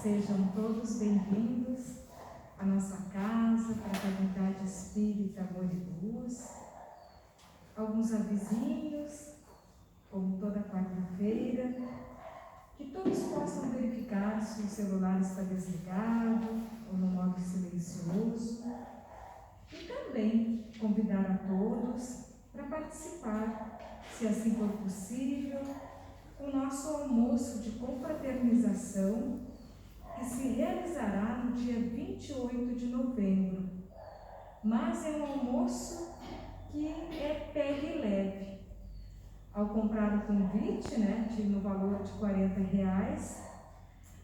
Sejam todos bem-vindos à nossa casa, para a Comunidade Espírita Amor e Luz. Alguns avisinhos, como toda quarta-feira, que todos possam verificar se o celular está desligado ou no modo silencioso. E também convidar a todos para participar, se assim for possível, o nosso almoço de confraternização, que se realizará no dia 28 de novembro. Mas é um almoço que é pegue leve. Ao comprar o convite, no valor de R$40,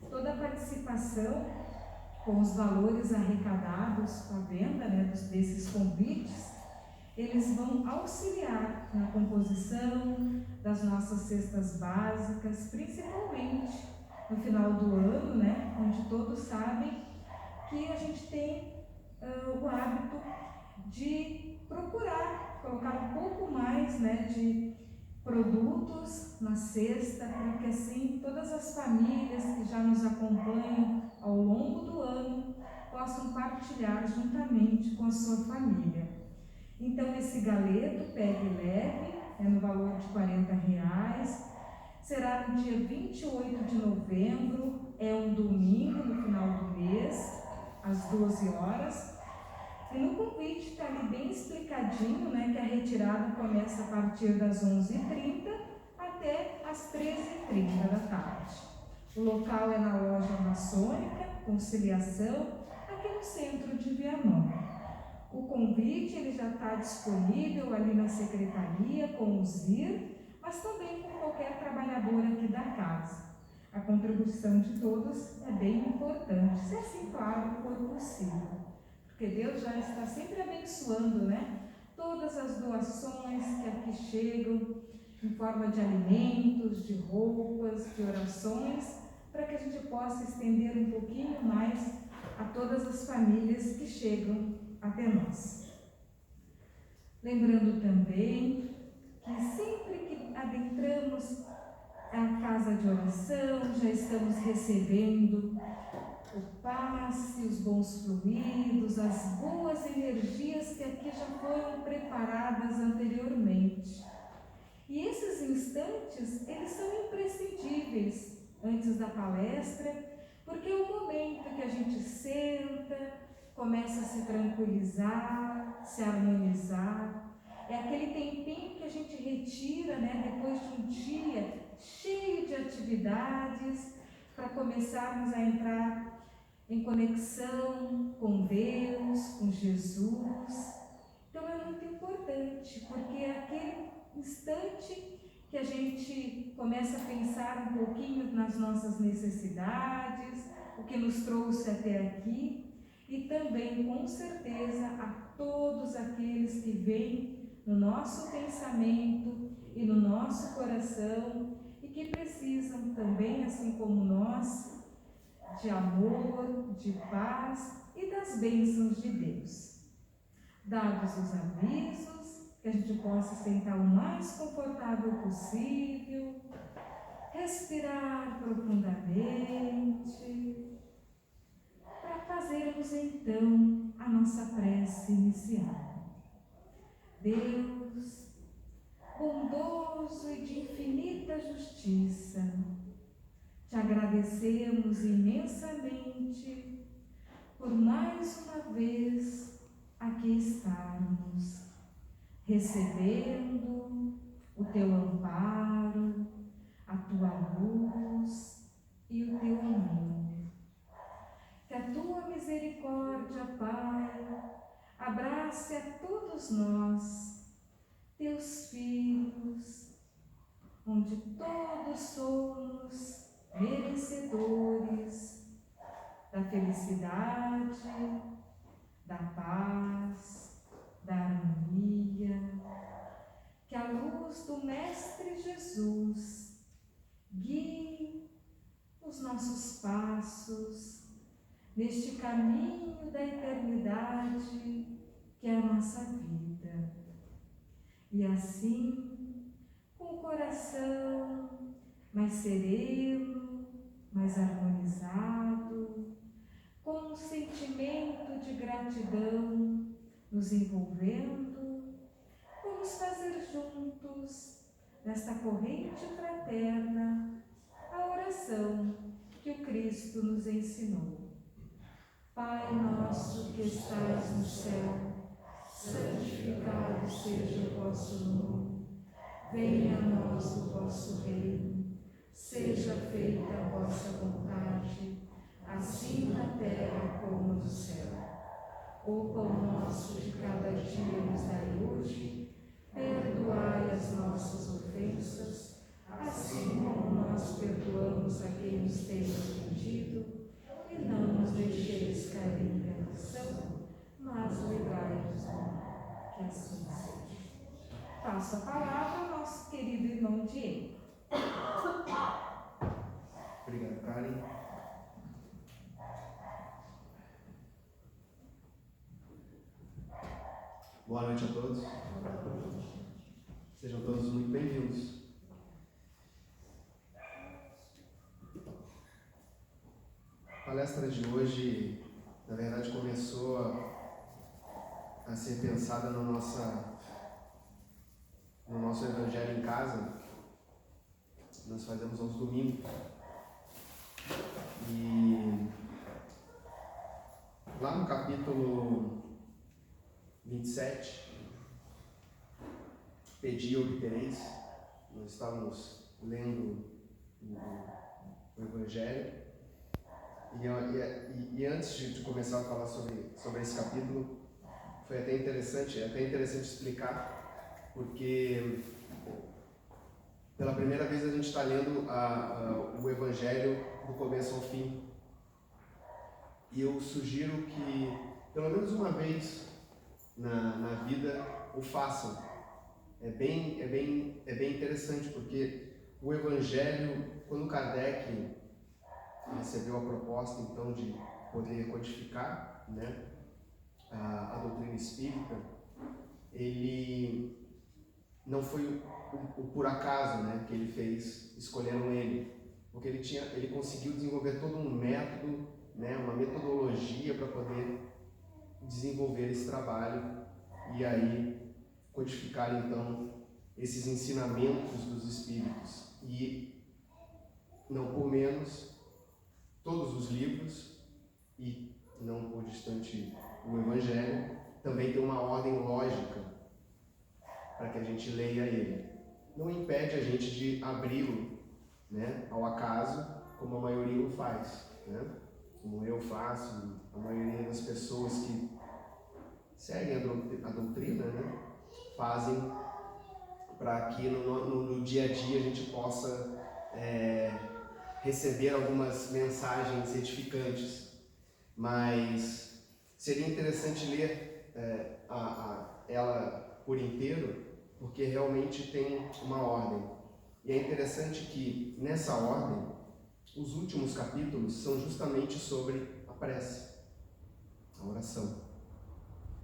toda a participação com os valores arrecadados com a venda desses convites, eles vão auxiliar na composição das nossas cestas básicas, principalmente no final do ano, onde todos sabem que a gente tem o hábito de procurar colocar um pouco mais de produtos na cesta, para que assim todas as famílias que já nos acompanham ao longo do ano possam partilhar juntamente com a sua família. Então esse galeto pegue leve, no valor de R$40, será no dia 28 de novembro, é um domingo no final do mês, às 12 horas. E no convite está ali bem explicadinho, que a retirada começa a partir das 11h30 até as 13h30 da tarde. O local é na loja maçônica Conciliação, aqui no centro de Viamão. O convite ele já está disponível ali na secretaria com o ZIR, mas também com qualquer trabalhador aqui da casa. A contribuição de todos é bem importante, se assim, claro, for possível. Porque Deus já está sempre abençoando, todas as doações que aqui chegam em forma de alimentos, de roupas, de orações, para que a gente possa estender um pouquinho mais a todas as famílias que chegam até nós. Lembrando também que sempre que adentramos a casa de oração, já estamos recebendo o passe, os bons fluidos, as boas energias que aqui já foram preparadas anteriormente. E esses instantes, eles são imprescindíveis antes da palestra, porque é o momento que a gente senta, começa a se tranquilizar, se harmonizar. É aquele tempinho que a gente retira, depois de um dia cheio de atividades, para começarmos a entrar em conexão com Deus, com Jesus. Então é muito importante, porque é aquele instante que a gente começa a pensar um pouquinho nas nossas necessidades, o que nos trouxe até aqui, e também, com certeza, a todos aqueles que vêm no nosso pensamento e no nosso coração e que precisam também, assim como nós, de amor, de paz e das bênçãos de Deus. Dados os avisos, que a gente possa sentar o mais confortável possível, respirar profundamente, para fazermos então a nossa prece inicial. Deus, bondoso e de infinita justiça, te agradecemos imensamente por mais uma vez aqui estarmos, recebendo o teu amparo, a tua luz e o teu amor. Que a tua misericórdia, Pai, abrace a todos nós, teus filhos, onde todos somos merecedores da felicidade, da paz, da harmonia. Que a luz do Mestre Jesus guie os nossos passos neste caminho da eternidade que é a nossa vida. E assim, com o coração mais sereno, mais harmonizado, gratidão nos envolvendo, vamos fazer juntos, nesta corrente fraterna, a oração que o Cristo nos ensinou. Pai nosso que estais no céu, santificado seja o vosso nome. Venha a nós o vosso reino. Seja feita a vossa vontade, assim na terra como no céu. O pão nosso de cada dia nos dai hoje. Perdoai as nossas ofensas, assim como nós perdoamos a quem nos tem ofendido. E não nos deixeis cair em tentação, mas livrai-nos do mal. Que assim seja. Passo a palavra ao nosso querido irmão Diego. Obrigado, Karen. Boa noite a todos. Sejam todos muito bem-vindos. A palestra de hoje, na verdade, começou a ser pensada no nosso Evangelho em Casa. Nós fazemos aos domingos. E lá no capítulo 27, pedi e obtereis, nós estávamos lendo o Evangelho. E antes de começar a falar sobre esse capítulo, foi até interessante explicar, porque pela primeira vez a gente está lendo o Evangelho do começo ao fim. E eu sugiro que, pelo menos uma vez na vida, o façam. É bem interessante, porque o Evangelho, quando Kardec recebeu a proposta então de poder codificar, né, a doutrina espírita, ele não foi o por acaso, né, que ele fez escolhendo ele, porque ele conseguiu desenvolver todo um método, né, uma metodologia para poder desenvolver esse trabalho e aí codificar então esses ensinamentos dos espíritos. E não por menos, todos os livros, e não por distante o Evangelho, também tem uma ordem lógica para que a gente leia ele. Não impede a gente de abri-lo, né, ao acaso, como a maioria o faz, né? Como eu faço, a maioria das pessoas que seguem a doutrina, né, fazem para que no dia a dia a gente possa receber algumas mensagens edificantes. Mas seria interessante ler ela por inteiro, porque realmente tem uma ordem. E é interessante que nessa ordem, os últimos capítulos são justamente sobre a prece, a oração.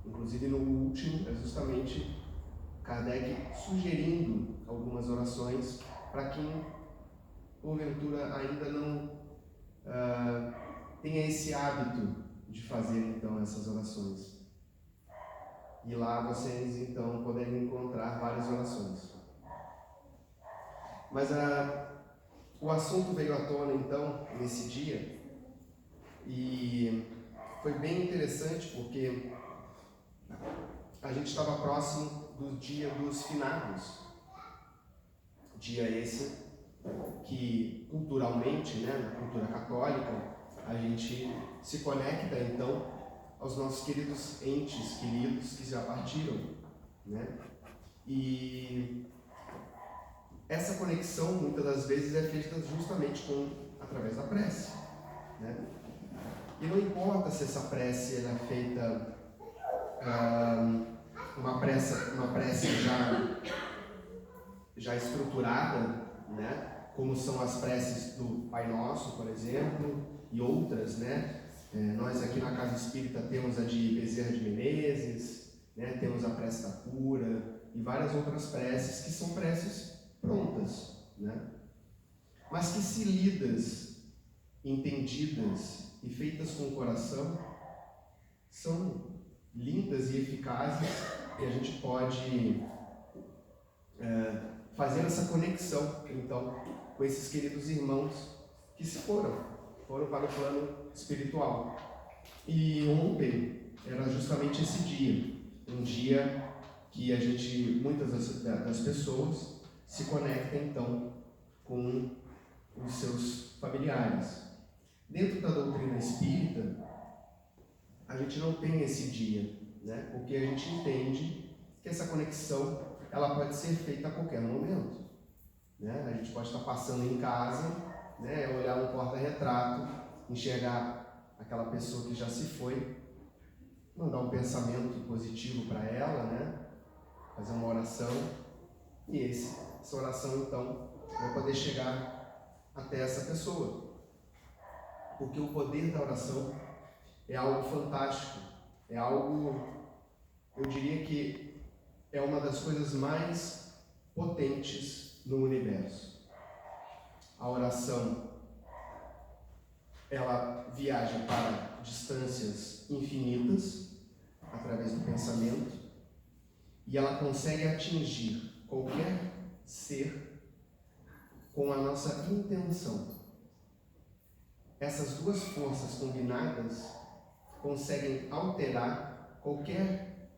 Inclusive no último é justamente Kardec sugerindo algumas orações para quem porventura ainda não tenha esse hábito de fazer então essas orações. E lá vocês então podem encontrar várias orações. Mas o assunto veio à tona então nesse dia, e foi bem interessante porque a gente estava próximo do dia dos finados, dia esse que culturalmente, né, na cultura católica, a gente se conecta então aos nossos queridos entes queridos que já partiram, né? E essa conexão muitas das vezes é feita justamente através da prece, né? E não importa se essa prece ela é feita uma prece já estruturada, né? Como são as preces do Pai Nosso, por exemplo, e outras, né? Nós aqui na Casa Espírita temos a de Bezerra de Menezes, né? Temos a prece da cura e várias outras preces que são preces prontas, né? Mas que, se lidas, entendidas e feitas com o coração, são lindas e eficazes, e a gente pode fazer essa conexão, então, com esses queridos irmãos que se foram para o plano espiritual. E ontem era justamente esse dia, um dia que a gente, muitas das pessoas se conectam então com os seus familiares. Dentro da doutrina espírita, a gente não tem esse dia, né? Porque a gente entende que essa conexão ela pode ser feita a qualquer momento, né? A gente pode estar passando em casa, né? Olhar um porta-retrato, enxergar aquela pessoa que já se foi, mandar um pensamento positivo para ela, né? Fazer uma oração, e essa oração então vai poder chegar até essa pessoa, porque o poder da oração é algo fantástico, é algo, eu diria que é uma das coisas mais potentes no universo. A oração, ela viaja para distâncias infinitas através do pensamento, e ela consegue atingir qualquer ser com a nossa intenção. Essas duas forças combinadas conseguem alterar qualquer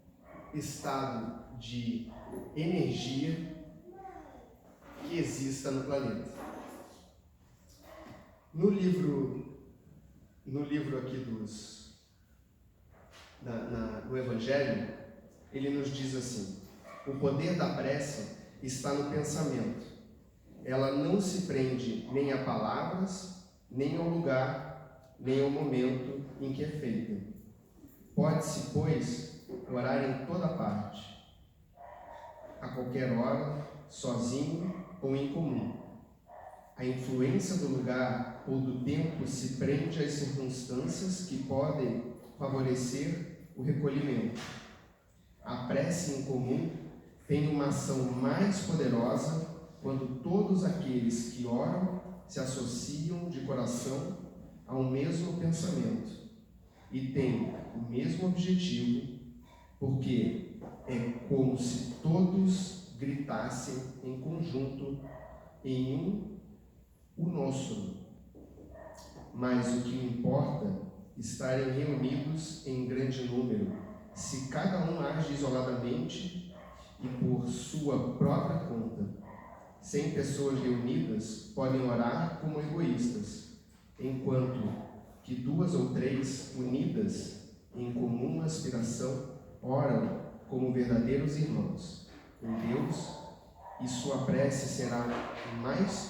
estado de energia que exista no planeta. No livro aqui do Evangelho, ele nos diz assim: o poder da prece está no pensamento. Ela não se prende nem a palavras, nem ao lugar, nem ao momento em que é feita. Pode-se, pois, orar em toda parte, a qualquer hora, sozinho ou em comum. A influência do lugar ou do tempo se prende às circunstâncias que podem favorecer o recolhimento. A prece em comum tem uma ação mais poderosa quando todos aqueles que oram se associam de coração ao mesmo pensamento e têm o mesmo objetivo, porque é como se todos gritassem em conjunto em uníssono. Mas o que importa é estarem reunidos em grande número. Se cada um age isoladamente e por sua própria conta, 100 pessoas reunidas podem orar como egoístas, enquanto que 2 ou 3 unidas em comum aspiração oram como verdadeiros irmãos em Deus, e sua prece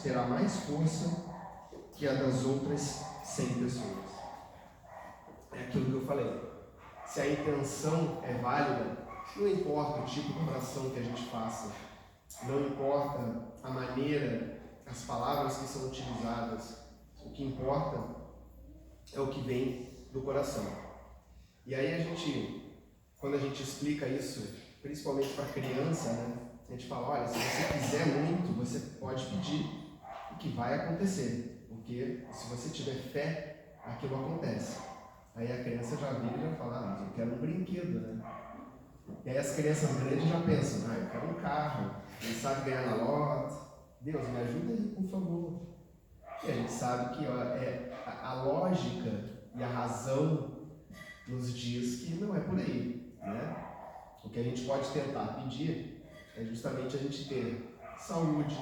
terá mais força que a das outras 100 pessoas. É aquilo que eu falei. Se a intenção é válida, não importa o tipo de oração que a gente faça, não importa a maneira, as palavras que são utilizadas, o que importa é o que vem do coração. E aí quando a gente explica isso, principalmente para criança, né, a gente fala: olha, se você quiser muito, você pode pedir, o que vai acontecer, porque se você tiver fé, aquilo acontece. Aí a criança já vira e já fala: mas eu quero um brinquedo, né? E aí as crianças grandes já pensam: eu quero um carro, quem sabe ganhar na lote, Deus me ajuda aí, por favor. E a gente sabe que a lógica e a razão nos diz que não é por aí, né? O que a gente pode tentar pedir é justamente a gente ter saúde,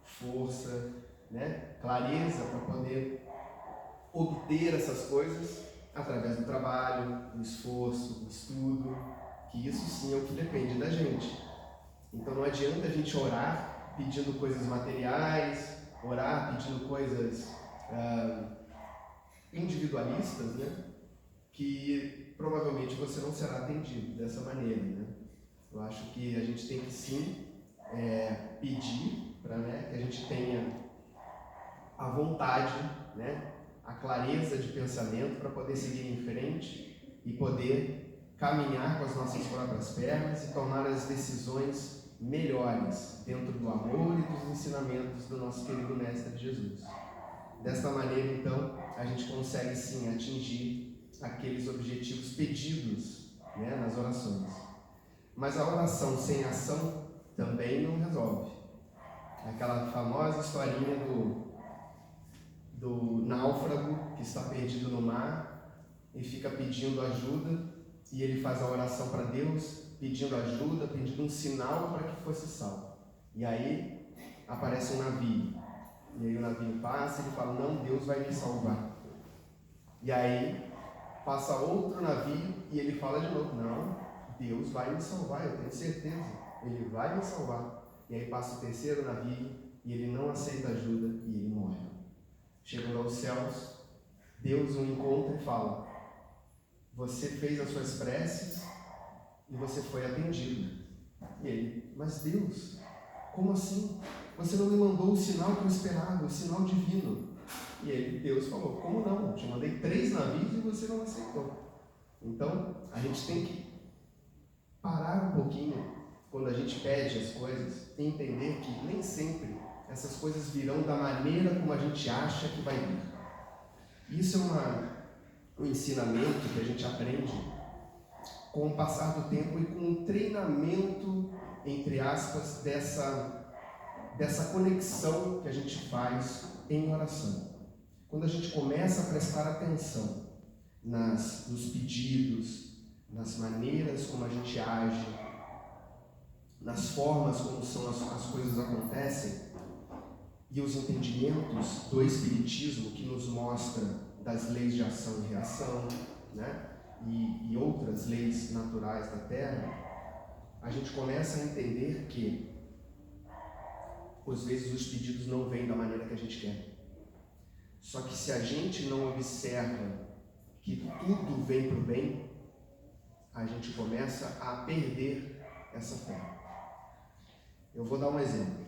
força, né? Clareza para poder obter essas coisas através do trabalho, do esforço, do estudo, que isso sim é o que depende da gente. Então não adianta a gente orar pedindo coisas materiais, orar pedindo coisas individualistas, né? Que provavelmente você não será atendido dessa maneira, né? Eu acho que a gente tem que sim pedir para, né, que a gente tenha a vontade, né, a clareza de pensamento para poder seguir em frente e poder caminhar com as nossas próprias pernas e tomar as decisões melhores dentro do amor e dos ensinamentos do nosso querido Mestre Jesus. Desta maneira, então, a gente consegue sim atingir aqueles objetivos pedidos, né, nas orações. Mas a oração sem ação também não resolve. Aquela famosa historinha do náufrago que está perdido no mar e fica pedindo ajuda, e ele faz a oração para Deus, pedindo ajuda, pedindo um sinal para que fosse salvo. E aí aparece um navio, e aí o navio passa e ele fala: não, Deus vai me salvar. E aí passa outro navio e ele fala de novo: não, Deus vai me salvar, eu tenho certeza, ele vai me salvar. E aí passa o terceiro navio e ele não aceita ajuda e ele morre. Chegando aos céus, Deus o encontra e fala: você fez as suas preces e você foi atendido. E ele: mas Deus, como assim? Você não me mandou o sinal que eu esperava, o sinal divino. E ele, Deus falou: como não? Eu te mandei 3 navios e você não aceitou. Então, a gente tem que parar um pouquinho quando a gente pede as coisas e entender que nem sempre essas coisas virão da maneira como a gente acha que vai vir. Isso é um ensinamento que a gente aprende com o passar do tempo e com o treinamento, entre aspas, dessa conexão que a gente faz em oração. Quando a gente começa a prestar atenção nos pedidos, nas maneiras como a gente age, nas formas como as coisas acontecem, e os entendimentos do Espiritismo que nos mostra das leis de ação e reação, né? E outras leis naturais da Terra, a gente começa a entender que, às vezes, os pedidos não vêm da maneira que a gente quer. Só que se a gente não observa que tudo vem para o bem, a gente começa a perder essa fé. Eu vou dar um exemplo.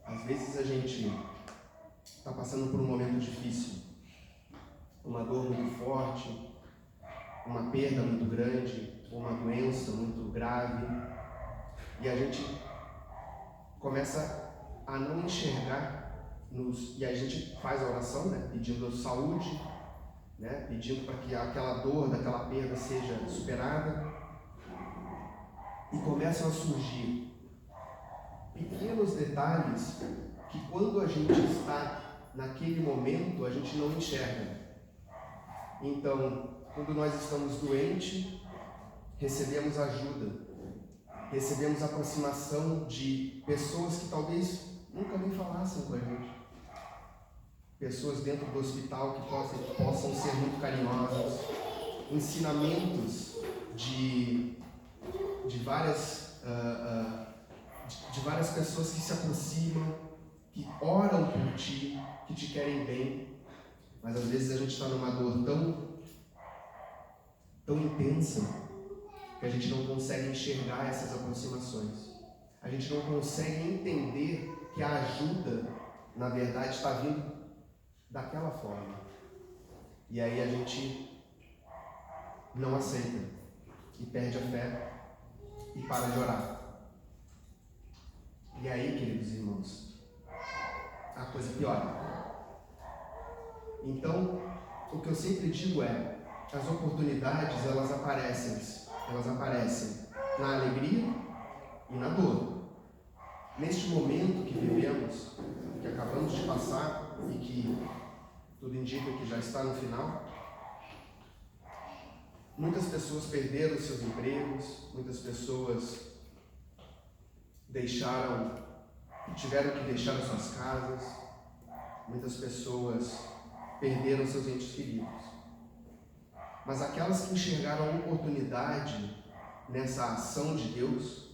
Às vezes a gente está passando por um momento difícil, uma dor muito forte, uma perda muito grande, uma doença muito grave, e a gente começa a não enxergar, e a gente faz a oração, né, pedindo saúde, né, pedindo para que aquela dor daquela perda seja superada, e começam a surgir pequenos detalhes que, quando a gente está naquele momento, a gente não enxerga. Então, quando nós estamos doentes, recebemos ajuda, recebemos aproximação de pessoas que talvez nunca nem falassem com a gente, pessoas dentro do hospital que possam ser muito carinhosas, ensinamentos de várias pessoas que se aproximam, que oram por ti, que te querem bem. Mas às vezes a gente está numa dor tão intensa que a gente não consegue enxergar essas aproximações. A gente não consegue entender que a ajuda, na verdade, está vindo daquela forma. E aí a gente não aceita e perde a fé e para de orar. E aí, queridos irmãos, a coisa piora. Então, o que eu sempre digo é: as oportunidades, elas aparecem na alegria e na dor. Neste momento que vivemos, que acabamos de passar e que tudo indica que já está no final, muitas pessoas perderam seus empregos, muitas pessoas tiveram que deixar as suas casas, muitas pessoas perderam seus entes queridos. Mas aquelas que enxergaram a oportunidade nessa ação de Deus,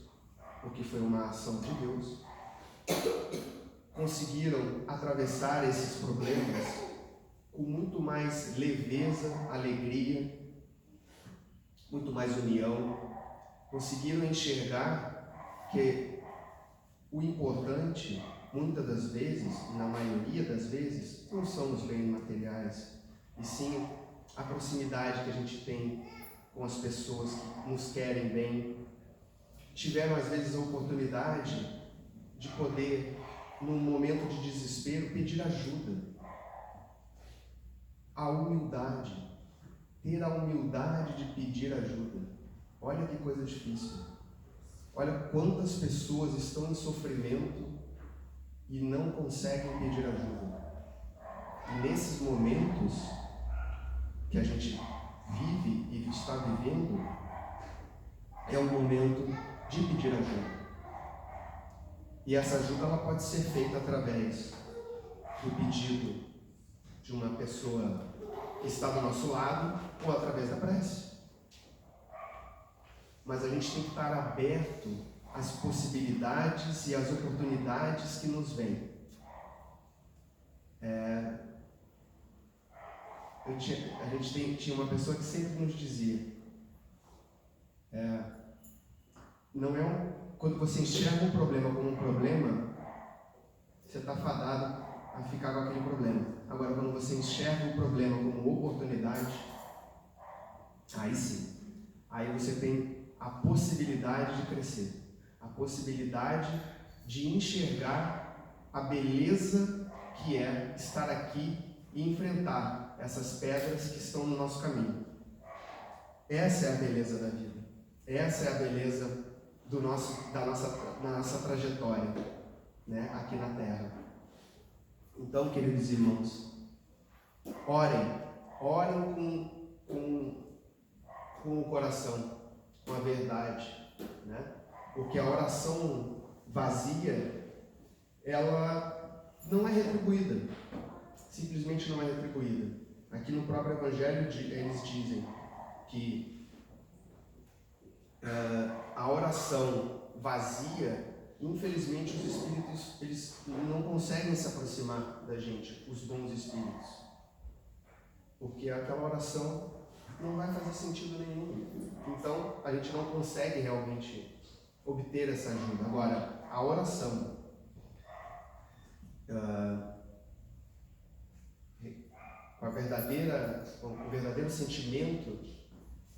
porque foi uma ação de Deus, conseguiram atravessar esses problemas com muito mais leveza, alegria, muito mais união. Conseguiram enxergar que o importante, muitas das vezes, na maioria das vezes, não são os bens materiais, e sim a proximidade que a gente tem com as pessoas que nos querem bem. Tiveram às vezes a oportunidade de poder, num momento de desespero, pedir ajuda. A humildade, ter a humildade de pedir ajuda. Olha que coisa difícil. Olha quantas pessoas estão em sofrimento e não conseguem pedir ajuda. E nesses momentos que a gente vive e está vivendo, é o momento de pedir ajuda. E essa ajuda ela pode ser feita através do pedido de uma pessoa que está do nosso lado ou através da prece. Mas a gente tem que estar aberto às possibilidades e às oportunidades que nos vêm. A gente tinha uma pessoa que sempre nos dizia, quando você enxerga um problema como um problema, você está fadado a ficar com aquele problema. Agora, quando você enxerga o problema como oportunidade, aí sim, aí você tem a possibilidade de crescer, a possibilidade de enxergar a beleza que é estar aqui e enfrentar essas pedras que estão no nosso caminho. Essa é a beleza da vida. Essa é a beleza da nossa trajetória, né, aqui na Terra. Então, queridos irmãos, orem com o coração, com a verdade, né? Porque a oração vazia, ela não é retribuída, simplesmente não é retribuída. Aqui no próprio Evangelho eles dizem que a oração vazia, infelizmente os espíritos eles não conseguem se aproximar da gente, os bons espíritos, porque aquela oração não vai fazer sentido nenhum. Então a gente não consegue realmente obter essa ajuda. Agora, a oração com o verdadeiro sentimento,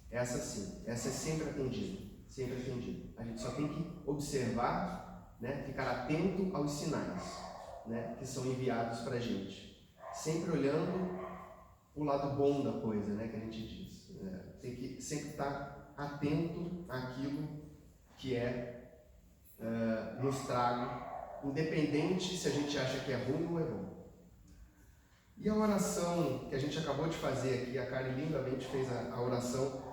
essa sim, essa é sempre atendida. Sempre atendido. A gente só tem que observar, né, ficar atento aos sinais, né, que são enviados para a gente. Sempre olhando o lado bom da coisa, né, que a gente diz. Tem que sempre estar atento àquilo que nos traga, independente se a gente acha que é ruim ou é bom. E a oração que a gente acabou de fazer aqui, a Karen lindamente fez a oração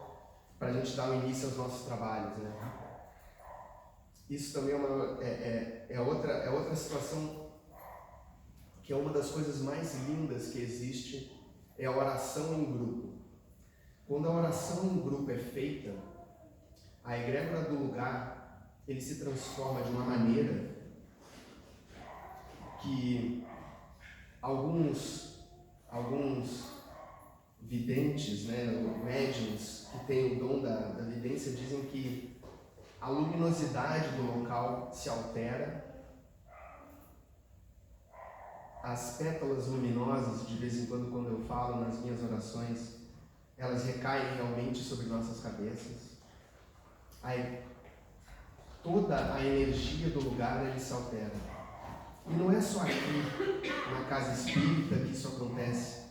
para a gente dar o início aos nossos trabalhos, né? Isso também é outra situação que é uma das coisas mais lindas que existe, é a oração em grupo. Quando a oração em grupo é feita, a egrégora do lugar ele se transforma de uma maneira que alguns videntes, né, médiuns que têm o dom da vidência dizem que a luminosidade do local se altera, as pétalas luminosas, de vez em quando eu falo nas minhas orações, elas recaem realmente sobre nossas cabeças. Aí, toda a energia do lugar ele se altera. E não é só aqui, na casa espírita, que isso acontece.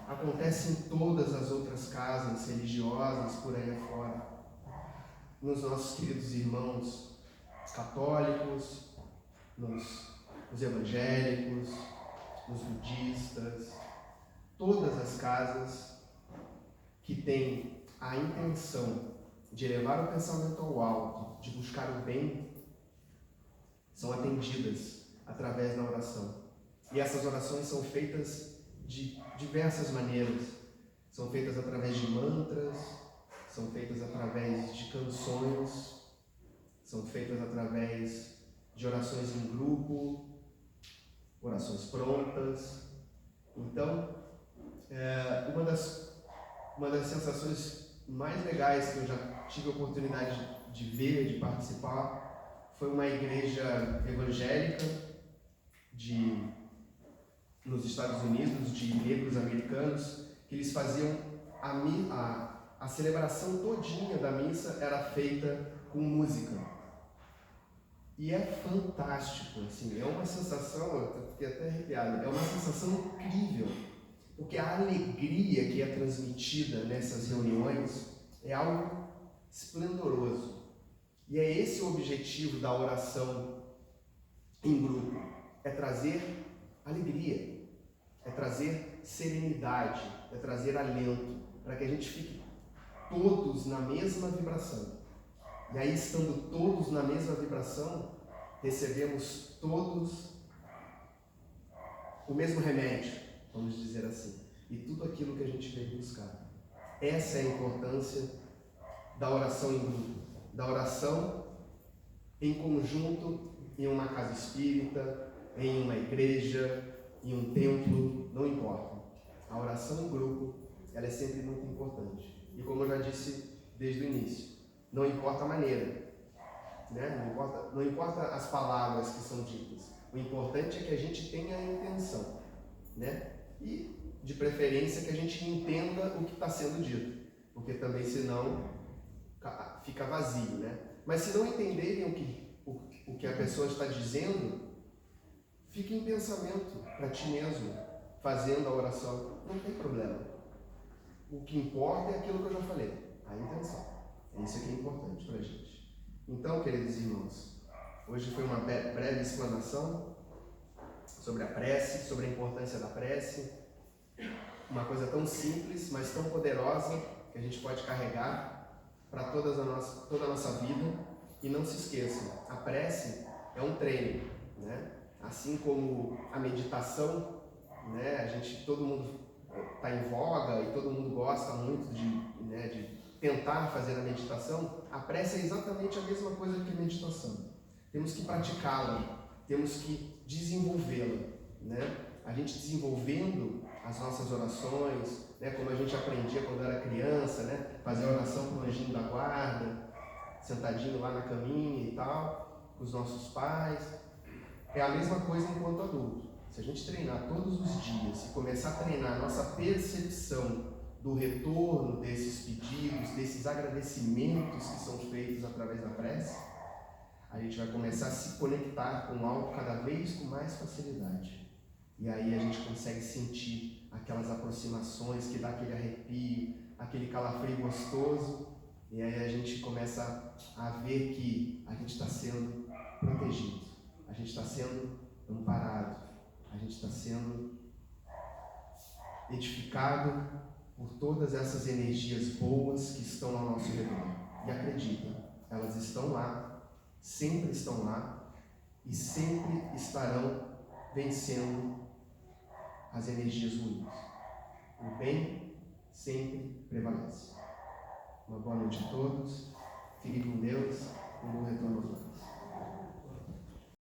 Acontece em todas as outras casas religiosas por aí afora. Nos nossos queridos irmãos católicos, nos evangélicos, nos budistas, todas as casas que têm a intenção de elevar o pensamento ao alto, de buscar o bem, são atendidas através da oração. E essas orações são feitas de diversas maneiras. São feitas através de mantras, são feitas através de canções, são feitas através de orações em grupo, orações prontas. Então, uma das sensações mais legais que eu já tive a oportunidade de ver, de participar, foi uma igreja evangélica nos Estados Unidos, de negros americanos, que eles faziam a celebração todinha da missa era feita com música. E é fantástico, assim, é uma sensação, eu fiquei até arrepiado, é uma sensação incrível porque a alegria que é transmitida nessas reuniões é algo esplendoroso. E é esse o objetivo da oração em grupo, é trazer alegria, é trazer serenidade, é trazer alento, para que a gente fique todos na mesma vibração. E aí, estando todos na mesma vibração, recebemos todos o mesmo remédio, vamos dizer assim, e tudo aquilo que a gente veio buscar. Essa é a importância da oração em grupo, da oração em conjunto, em uma casa espírita, em uma igreja, em um templo, não importa. A oração em grupo, ela é sempre muito importante. E como eu já disse desde o início, não importa a maneira, né? Não importa as palavras que são ditas. O importante é que a gente tenha a intenção, né? E, de preferência, que a gente entenda o que está sendo dito, porque também, senão, fica vazio, né? Mas se não entenderem o que a pessoa está dizendo, fique em pensamento para ti mesmo, fazendo a oração, não tem problema. O que importa é aquilo que eu já falei, a intenção. É isso que é importante para a gente. Então, queridos irmãos, hoje foi uma breve explanação sobre a prece, sobre a importância da prece, uma coisa tão simples, mas tão poderosa, que a gente pode carregar para toda a nossa vida. E não se esqueçam, a prece é um treino, né? Assim como a meditação, né? Todo mundo está em voga e todo mundo gosta muito de tentar fazer a meditação. A prece é exatamente a mesma coisa que a meditação. Temos que praticá-la, temos que desenvolvê-la, né? A gente desenvolvendo as nossas orações, né? Como a gente aprendia quando era criança, né? Fazer a oração com o anjinho da guarda, sentadinho lá na caminha e tal, com os nossos pais. É a mesma coisa enquanto adulto. Se a gente treinar todos os dias e começar a treinar a nossa percepção do retorno desses pedidos, desses agradecimentos que são feitos através da prece, a gente vai começar a se conectar com algo cada vez com mais facilidade. E aí a gente consegue sentir aquelas aproximações que dá aquele arrepio, aquele calafrio gostoso. E aí a gente começa a ver que a gente está sendo protegido, a gente está sendo amparado, a gente está sendo edificado por todas essas energias boas que estão ao nosso redor. E acreditem, elas estão lá, sempre estão lá e sempre estarão vencendo as energias ruins. O bem sempre prevalece. Uma boa noite a todos, fiquem com Deus, um bom retorno.